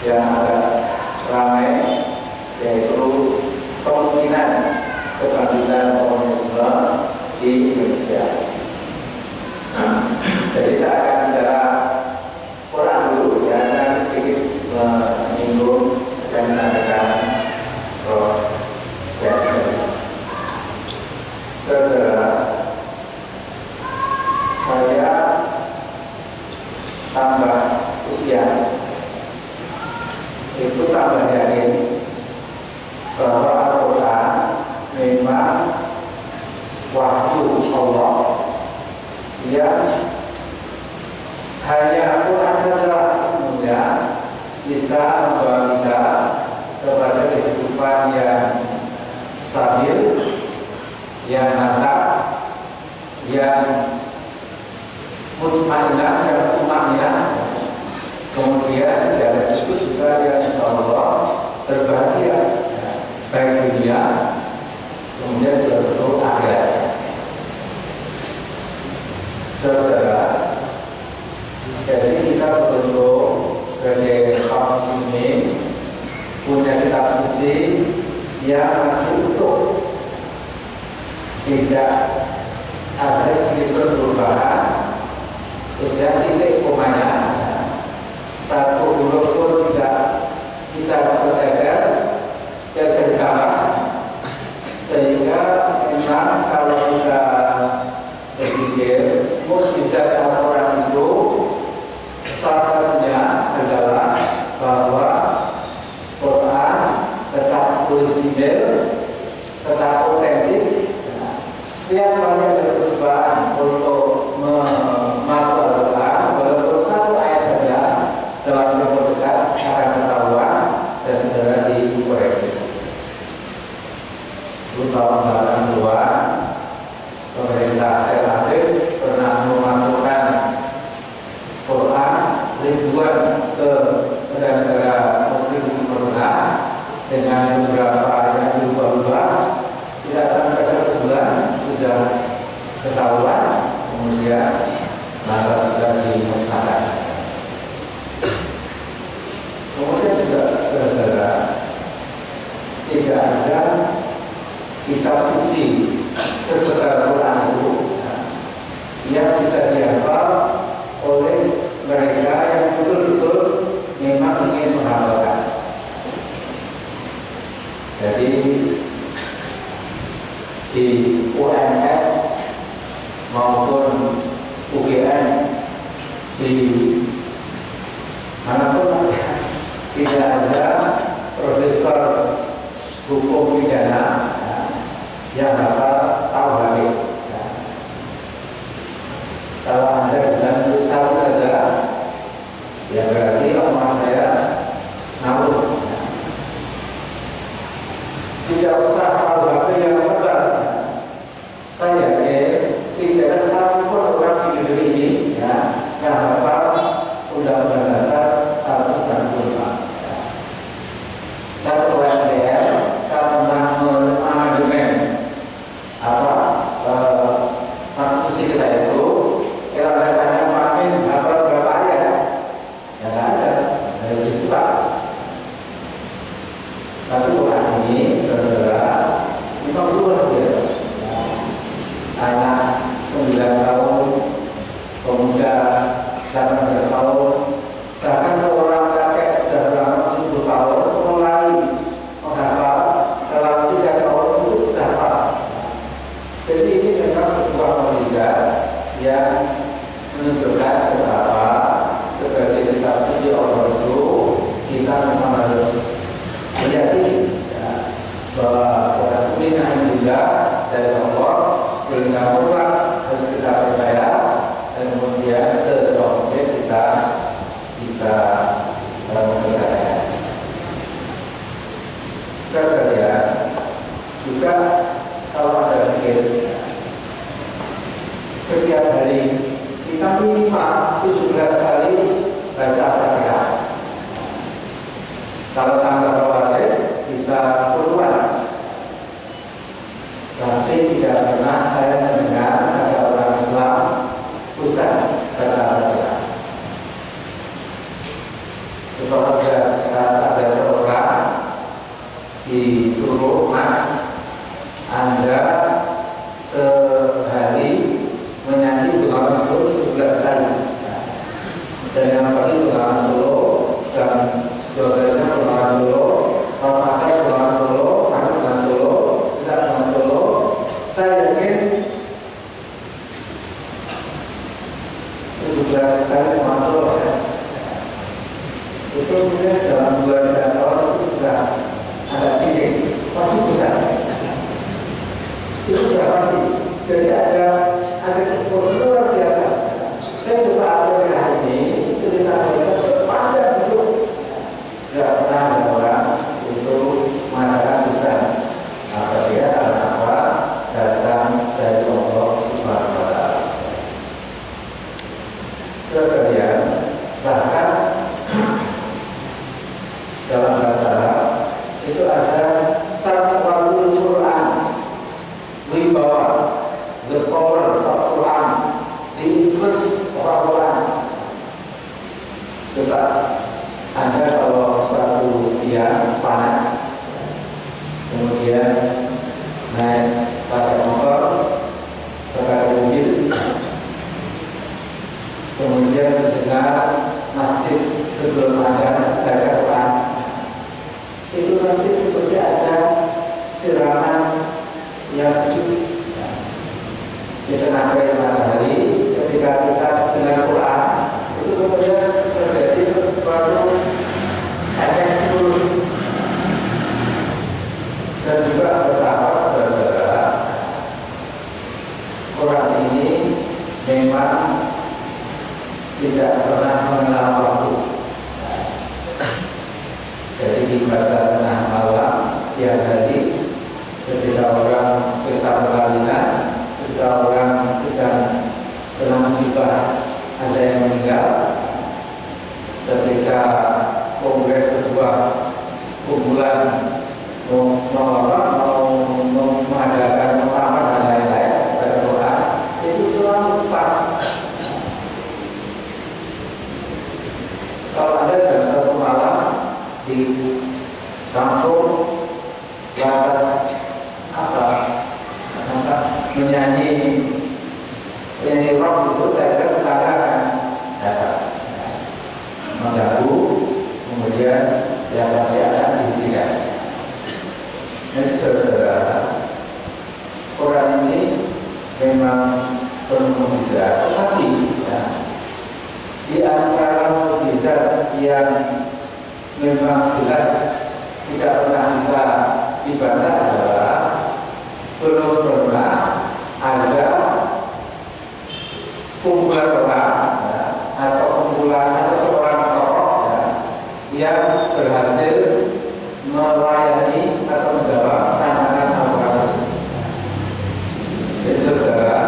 yang agak ramai, yaitu kemungkinan kebangkitan komunisme di Indonesia. Nah, jadi saya akan bicara Quran dulu, ya, dan sedikit menyinggung dan menyampaikan terus. Saudara, saya tambah usia itu tambah yakin bahwa Al-Quran memang wahyu Allah yang hanya Al-Quran saja sebenarnya bisa membawa kita kepada kehidupan yang stabil, yang mantap, yang mutmainah, yang tumaknya. Kemudian di atas itu juga yang insya Allah berbahagia, ya, baik dunia, kemudian juga bentuk akhirat. Saudara, jadi kita betul-betul sebagai kaum muslimin punya kitab suci yang masih utuh, tidak ada sedikit perubahan, terus yang titik komanya satu huruf pun tidak bisa terjaga, tidak bisa ditambah, sehingga memang kalau kita berpikir mukjizat Al-Quran itu salah satunya adalah bahwa Quran tetap orisinil, tetap otentik. Setiap kali ada percobaan untuk memasuk Al-Quran, walaupun satu ayat saja dalam tempo dekat akan ketahuan dan segera dikoreksi. Dulu tahun 80-an pemerintah relatif pernah memasukkan Quran ribuan ke negara-negara Muslim di Tengah dengan beberapa yang berubah-ubah. Tidak sampai 1 bulan sudah ketahuan, kemudian lantas sudah dimusnahkan. Kemudian juga saudara, tidak ada kitab suci seputar Quran itu yang bisa dihafal oleh mereka yang betul-betul memang ingin menghafalkan. Jadi di UNS maupun UGM di manapun tidak ada profesor hukum pidana yang dapat tahu hadis. Kalau Anda bisa menulis satu saja, ya berarti omongan saya ngawur. Tidak usah tahu HP yang benar. Saya yakin tidak ada satu pun orang di negeri ini yang hafal Undang-Undang Dasar 1945. Saya ketua MPR, saya pernah mengamandemen konstitusi kita itu. Kalau ada tanya Pak Amin hafal berapa ayat, ya nggak ada, dari situ Pak. Tapi orang ini saudara memang luar biasa. Anak 9 tahun, pemuda 18 tahun, bahkan seorang kakek sudah berapa 70 tahun mulai menghafal, dalam 3 tahun itu bisa hafal. Jadi ini memang sebuah mukjizat yang menunjukkan betapa sebagai kitab suci Allah itu kita memang harus meyakini bahwa Quran ini juga dari Allah, sehingga mutlak harus kita percaya dan kemudian sejauh mungkin kita bisa mempercayai. Kita sekalian juga kalau ada pikir setiap hari kita minimal 17 kali baca Al-Fatihah. Kalau tambah khawatir bisa puluhan. Tapi tidak pernah saya mendengar ada orang Islam usah baca Al-Fatihah. Kalau ada seorang disuruh, Mas, Anda sehari menyanyi Bengawan Solo 17 kali. Dan yang kali Bengawan Solo dan 12-nya Bengawan Solo, kalau pakai Bengawan Solo, pakai Bengawan Solo, bisa Bengawan Solo. Saya yakin 17 kali Bengawan Solo ya. Itu kemudian dalam 2-3 tahun itu sudah agak sedikit, pasti besar. Itu sudah pasti. Jadi ada kekuatan luar biasa. Saya coba ambil hari ini cerita baca sepanjang hidup. Tidak pernah ada orang itu mengatakan besar. Maka dia karena apa? Datang dari Allah Subhanahu wa Ta'ala. Terus kemudian bahkan dalam bahasa Arab itu ada Satwalul Quran, wibawa, the power of Quran, the influence of Quran. Coba Anda kalau suatu siang panas, kemudian naik pakai motor, pakai mobil, kemudian mendengar masjid sebelum Anda baca Quran, itu nanti seperti ada siraman yang sejuk di tenaga matahari. Ketika kita dengan Quran, itu kemudian terjadi sesuatu efek stimulus. Dan juga betapa saudara-saudara, Quran ini memang tidak pernah mengenal waktu. Jadi dibaca tengah malam, siang hari, ketika orang pesta perkawinan, ketika orang sedang kena musibah, ada yang meninggal, ketika kongres sebuah kumpulan mau mengadakan muktamar dan lain-lain, baca Quran, itu selalu pas. Kalau Anda jam 1 malam di kampung lantas menyanyi rock itu, saya kira tetangga akan dasar mengganggu, kemudian ya pasti akan dihentikan. Jadi saudara, Quran ini memang penuh mukjizat, tetapi ya, di antara mukjizat yang memang jelas tidak pernah bisa dibantah adalah belum pernah ada kumpulan orang ya, atau kumpulan atau seorang tokoh ya, yang berhasil melayani atau menjawab tantangan Al-Quran. Jadi saudara,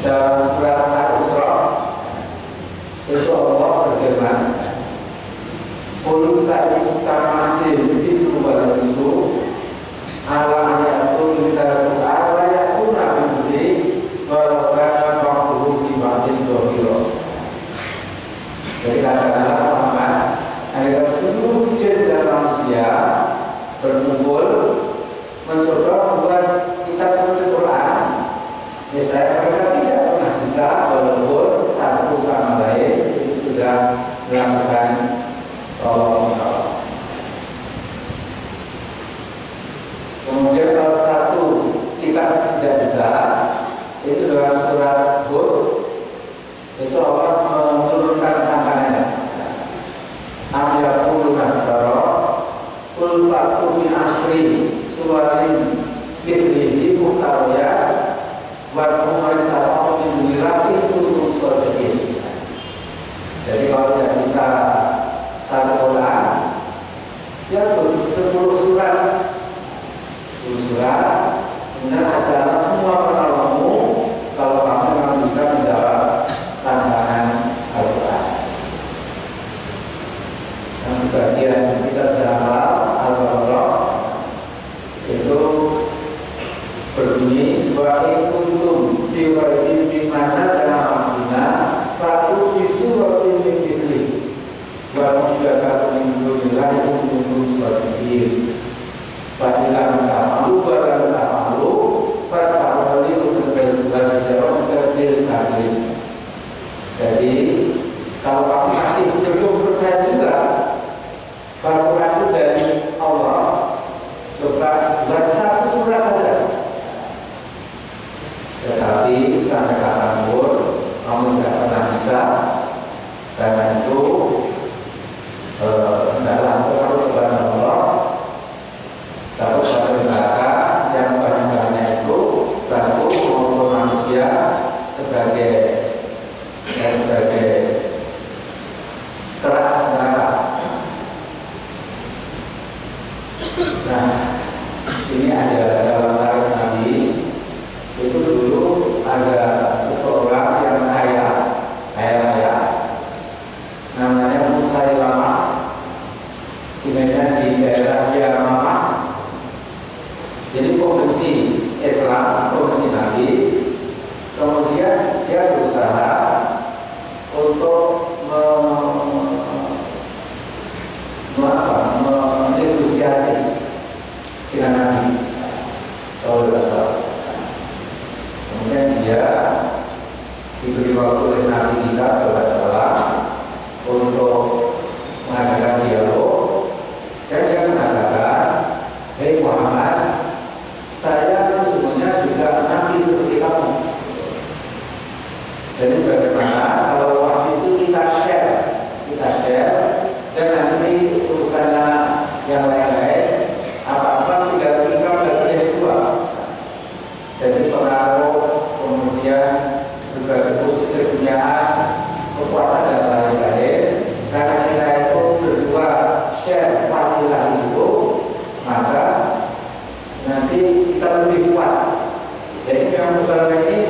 dalam surat Al-Isra itu Allah berfirman, "Qul ta'istama'il jinnu wal insu ala ya'tul bitarku ala ya'tuna bimithli walau kana ba'duhum li ba'din dhahira." Jadi katakanlah Muhammad, agar seluruh jin dan manusia berkumpul mencoba membuat kitab seperti Quran, saya mereka tidak pernah bisa walaupun satu sama lain itu sudah melakukan tolong-menolong. Kemudian kalau satu kita tidak bisa, itu dalam surat Hud itu Allah menurunkan tantangannya. Amyaqulu naftara qul fa'tu bi asri suwarin mithlihi muftariyat wa mumastata'u min dunillahi kuntum shadiqin. Jadi kalau tidak bisa satu Quran, ya 10 surat, kemudian ajarlah semua penolongmu kalau kamu memang bisa menjawab tantangan Al-Quran. Nah, sebagian kita sudah hafal Al-Baqarah itu berbunyi wa in kuntum fi raibin mimma nazzalna 'ala abdina fa'tu bi suratin min mithlihi dunillahi in kuntum shadiqin. Fa ilam ta'malu wa lam ta'malu fata'malu min jarum kecil kali. Jadi kalau kamu masih belum percaya juga bahwa Quran itu dari Allah, coba buat satu surat saja. Tetapi sampai kapanpun kamu tidak pernah bisa, karena itu dalam terlalu kepada Allah, takut pada neraka yang banyak-banyak itu takut maupun manusia sebagai terang neraka. Nah, sini ada dalam tarikh Nabi itu dulu ada seseorang yang kaya raya, namanya Musailamah, dimana di daerah Yamamah. Jadi pembenci Islam, pembenci Nabi. Kemudian dia berusaha untuk menegosiasi dengan Nabi SAW. Kemudian dia diberi waktu oleh Nabi kita SAW untuk mengadakan dialog, dan dia mengatakan, "Hei Muhammad, saya sesungguhnya juga Nabi seperti kamu. Jadi bagaimana kalau waktu itu kita share, dan nanti urusannya yang lain-lain, apa-apa tinggal bagi jadi dua. Jadi pengaruh, kemudian juga kursi keduniaan, kekuasaan dan lain-lain. Karena kita itu berdua share fadilah itu, maka nanti kita lebih kuat." Jadi yang besar ini